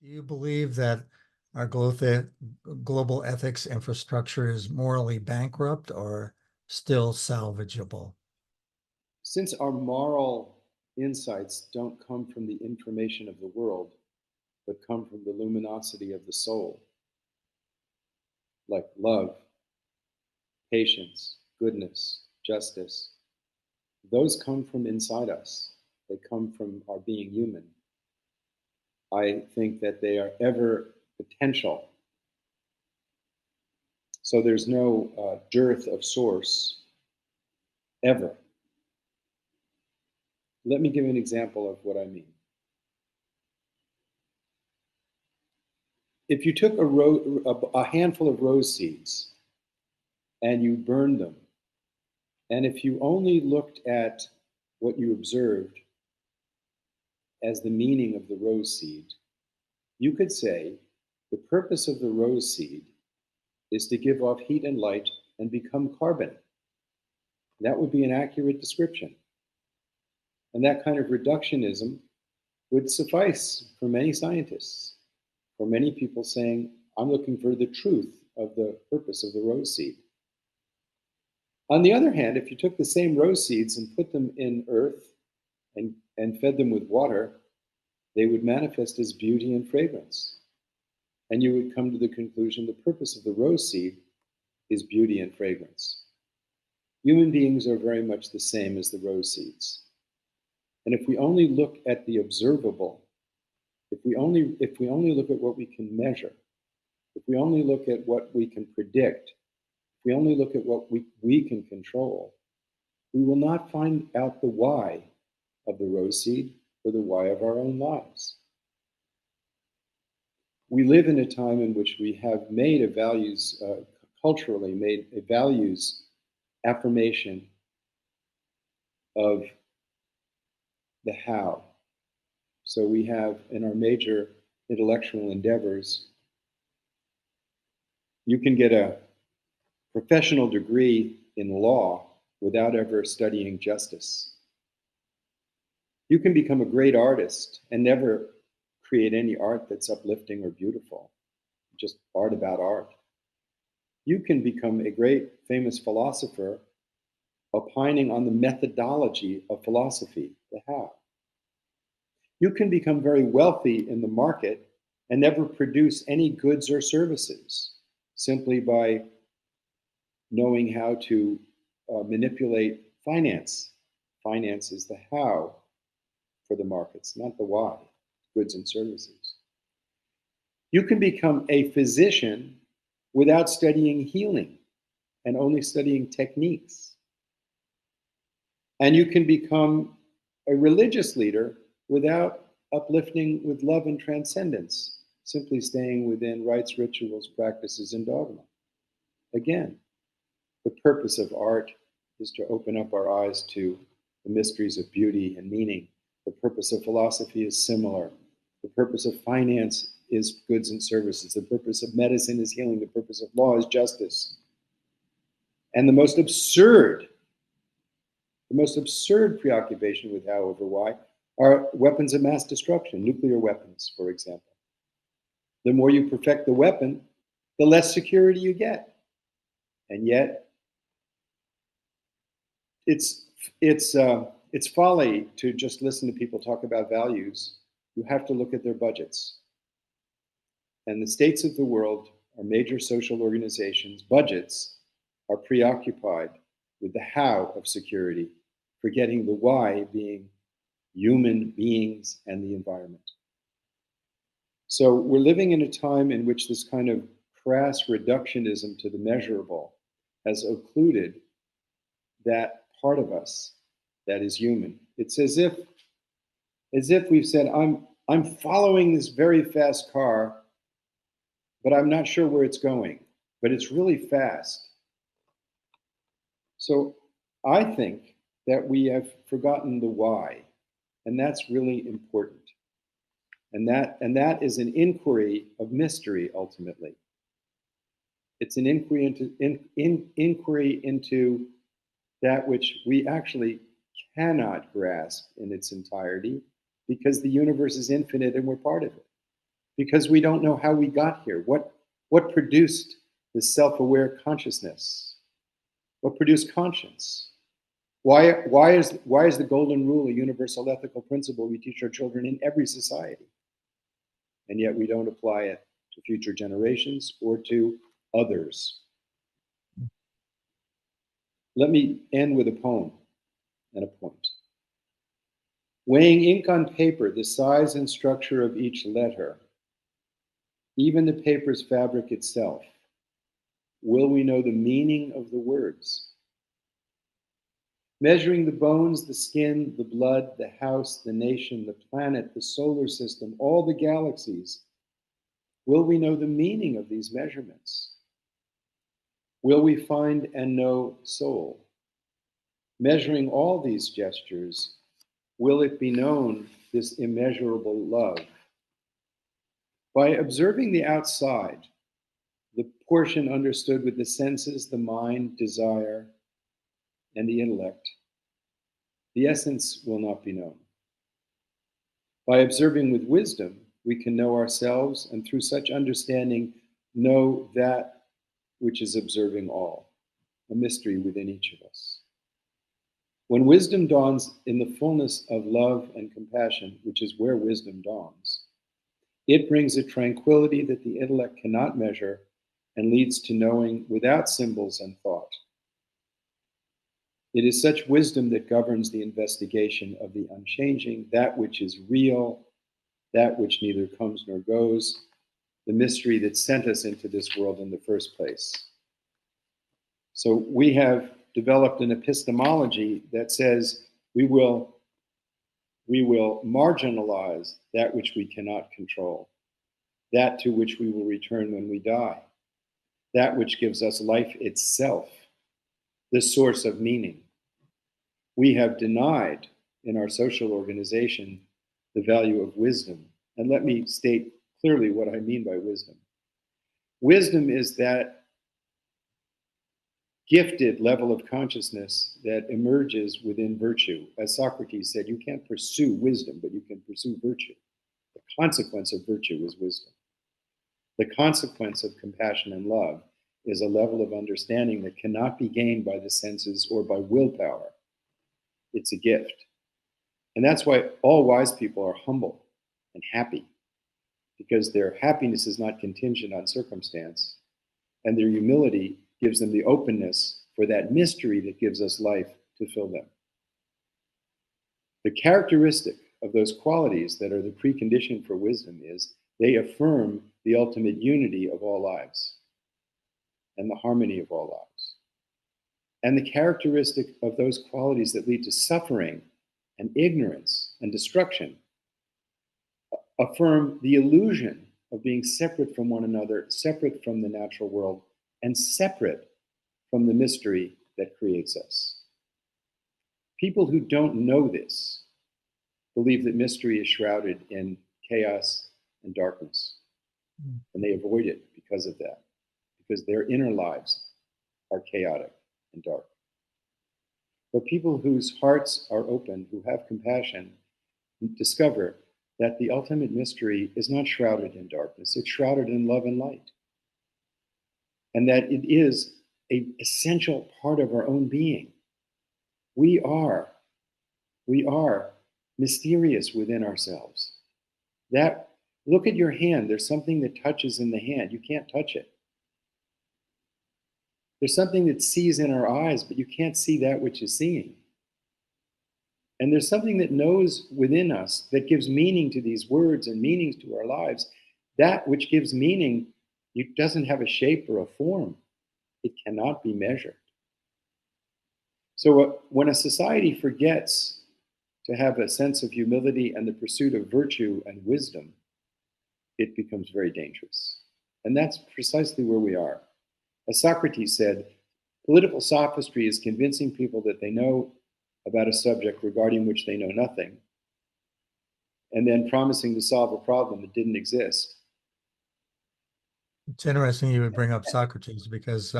Do you believe that our global ethics infrastructure is morally bankrupt or still salvageable? Since our moral insights don't come from the information of the world, but come from the luminosity of the soul, like love, patience, goodness, justice, those come from inside us. They come from our being human. I think that they are ever potential. So there's no dearth of source ever. Let me give you an example of what I mean. If you took a handful of rose seeds and you burned them, and if you only looked at what you observed as the meaning of the rose seed, you could say the purpose of the rose seed is to give off heat and light and become carbon. That would be an accurate description. And that kind of reductionism would suffice for many scientists, for many people saying, I'm looking for the truth of the purpose of the rose seed. On the other hand, if you took the same rose seeds and put them in earth and fed them with water, they would manifest as beauty and fragrance. And you would come to the conclusion the purpose of the rose seed is beauty and fragrance. Human beings are very much the same as the rose seeds. And if we only look at the observable, if we only look at what we can measure, if we only look at what we can predict, if we only look at what we can control, we will not find out the why of the rose seed or the why of our own lives. We live in a time in which we have made a values, culturally made a values affirmation of the how. So we have in our major intellectual endeavors, you can get a professional degree in law without ever studying justice. You can become a great artist and never create any art that's uplifting or beautiful, just art about art. You can become a great famous philosopher opining on the methodology of philosophy, the how. You can become very wealthy in the market and never produce any goods or services simply by knowing how to manipulate finance. Finance is the how for the markets, not the why, goods and services. You can become a physician without studying healing and only studying techniques. And you can become a religious leader without uplifting with love and transcendence, simply staying within rites, rituals, practices, and dogma. Again, the purpose of art is to open up our eyes to the mysteries of beauty and meaning. The purpose of philosophy is similar. The purpose of finance is goods and services. The purpose of medicine is healing. The purpose of law is justice. And the most absurd preoccupation with how over why are weapons of mass destruction, nuclear weapons, for example. The more you perfect the weapon, the less security you get. And yet, it's folly to just listen to people talk about values. You have to look at their budgets. And the states of the world, our major social organizations' budgets are preoccupied with the how of security, forgetting the why being human beings and the environment. So we're living in a time in which this kind of crass reductionism to the measurable has occluded that part of us that is human. It's as if we've said, I'm following this very fast car, but I'm not sure where it's going, but it's really fast. So I think that we have forgotten the why, and that's really important. And that is an inquiry of mystery, ultimately. It's an inquiry into that which we actually cannot grasp in its entirety, because the universe is infinite and we're part of it. because we don't know how we got here. What produced this self-aware consciousness? What produced conscience? Why is the golden rule a universal ethical principle we teach our children in every society? And yet we don't apply it to future generations or to others. Let me end with a poem and a point. Weighing ink on paper, the size and structure of each letter, even the paper's fabric itself, will we know the meaning of the words? Measuring the bones, the skin, the blood, the house, the nation, the planet, the solar system, all the galaxies, will we know the meaning of these measurements? Will we find and know soul? Measuring all these gestures, will it be known, this immeasurable love? By observing the outside, the portion understood with the senses, the mind, desire, and the intellect, the essence will not be known. By observing with wisdom, we can know ourselves, and through such understanding, know that which is observing all, a mystery within each of us. When wisdom dawns in the fullness of love and compassion, which is where wisdom dawns, it brings a tranquility that the intellect cannot measure and leads to knowing without symbols and thought. It is such wisdom that governs the investigation of the unchanging, that which is real, that which neither comes nor goes, the mystery that sent us into this world in the first place. So we have developed an epistemology that says we will marginalize that which we cannot control, that to which we will return when we die, that which gives us life itself, the source of meaning. We have denied in our social organization the value of wisdom. And let me state clearly what I mean by wisdom. Wisdom is that gifted level of consciousness that emerges within virtue. As Socrates said, you can't pursue wisdom, but you can pursue virtue. The consequence of virtue is wisdom. The consequence of compassion and love is a level of understanding that cannot be gained by the senses or by willpower. It's a gift. And that's why all wise people are humble and happy, because their happiness is not contingent on circumstance, and their humility gives them the openness for that mystery that gives us life to fill them. The characteristic of those qualities that are the precondition for wisdom is they affirm the ultimate unity of all lives and the harmony of all lives. And the characteristic of those qualities that lead to suffering and ignorance and destruction affirm the illusion of being separate from one another, separate from the natural world, and separate from the mystery that creates us. People who don't know this believe that mystery is shrouded in chaos and darkness, and they avoid it because of that, because their inner lives are chaotic and dark. But people whose hearts are open, who have compassion, discover that the ultimate mystery is not shrouded in darkness, it's shrouded in love and light. And that it is an essential part of our own being. We are mysterious within ourselves. That, look at your hand, there's something that touches in the hand, you can't touch it. There's something that sees in our eyes, but you can't see that which is seeing. And there's something that knows within us that gives meaning to these words and meanings to our lives. That which gives meaning, it doesn't have a shape or a form. It cannot be measured. So when a society forgets to have a sense of humility and the pursuit of virtue and wisdom, it becomes very dangerous. And that's precisely where we are. As Socrates said, political sophistry is convincing people that they know about a subject regarding which they know nothing, and then promising to solve a problem that didn't exist. It's interesting you would bring up Socrates, because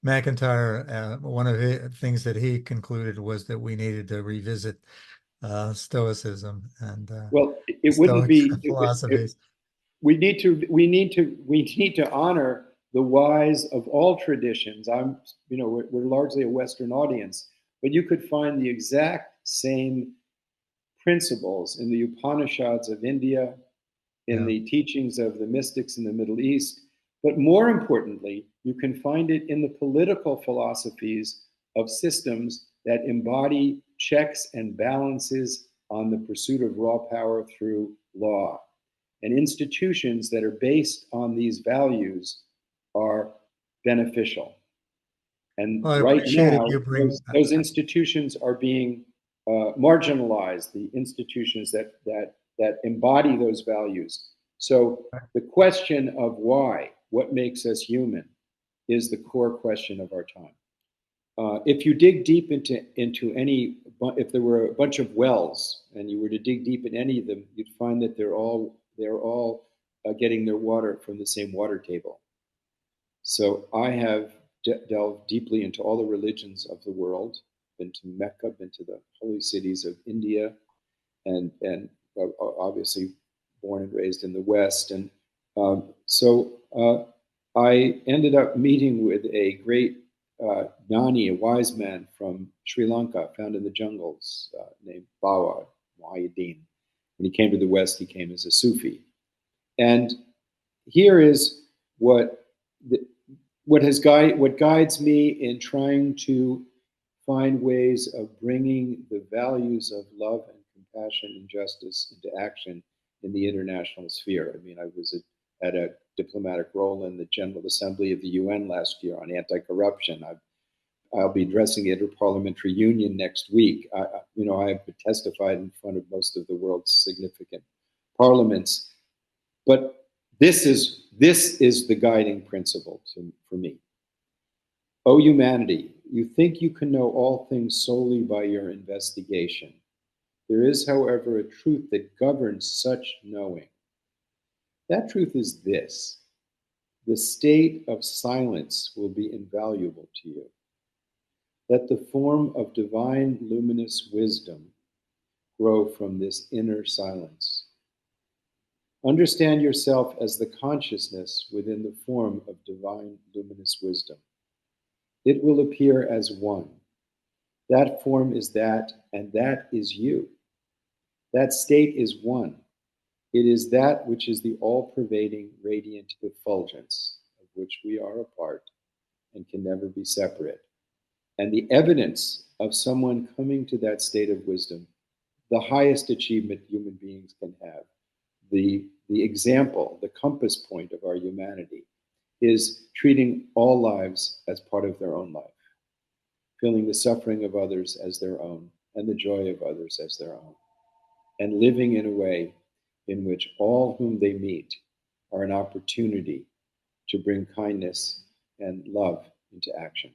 MacIntyre, one of the things that he concluded was that we needed to revisit Stoicism and Well, it wouldn't Stoic be, philosophies. we need to honor the wise of all traditions. We're largely a Western audience, but you could find the exact same principles in the Upanishads of India, in Yeah. the teachings of the mystics in the Middle East, but more importantly, you can find it in the political philosophies of systems that embody checks and balances on the pursuit of raw power through law. And institutions that are based on these values are beneficial. And Well, I right appreciated now, you bring. those institutions are being marginalized, the institutions that embody those values. So the question of why, what makes us human, is the core question of our time. If you dig deep into any, if there were a bunch of wells and you were to dig deep in any of them, you'd find that they're all getting their water from the same water table. So I have delved deeply into all the religions of the world, been to Mecca, been to the holy cities of India, and obviously born and raised in the West. And I ended up meeting with a great Gnani, a wise man from Sri Lanka, found in the jungles, named Bawa Muhyiddin. When he came to the West, he came as a Sufi. And here is what guides me in trying to find ways of bringing the values of love and compassion and justice into action in the international sphere. I mean, I was at a diplomatic role in the General Assembly of the UN last year on anti-corruption. I'll be addressing the Interparliamentary Union next week. I've testified in front of most of the world's significant parliaments. But this is the guiding principle for me. O humanity, you think you can know all things solely by your investigation. There is, however, a truth that governs such knowing. That truth is this: the state of silence will be invaluable to you. Let the form of divine luminous wisdom grow from this inner silence. Understand yourself as the consciousness within the form of divine luminous wisdom. It will appear as one. That form is that, and that is you. That state is one. It is that which is the all-pervading radiant effulgence, of which we are a part and can never be separate. And the evidence of someone coming to that state of wisdom, the highest achievement human beings can have, the example, the compass point of our humanity, is treating all lives as part of their own life, feeling the suffering of others as their own and the joy of others as their own, and living in a way in which all whom they meet are an opportunity to bring kindness and love into action.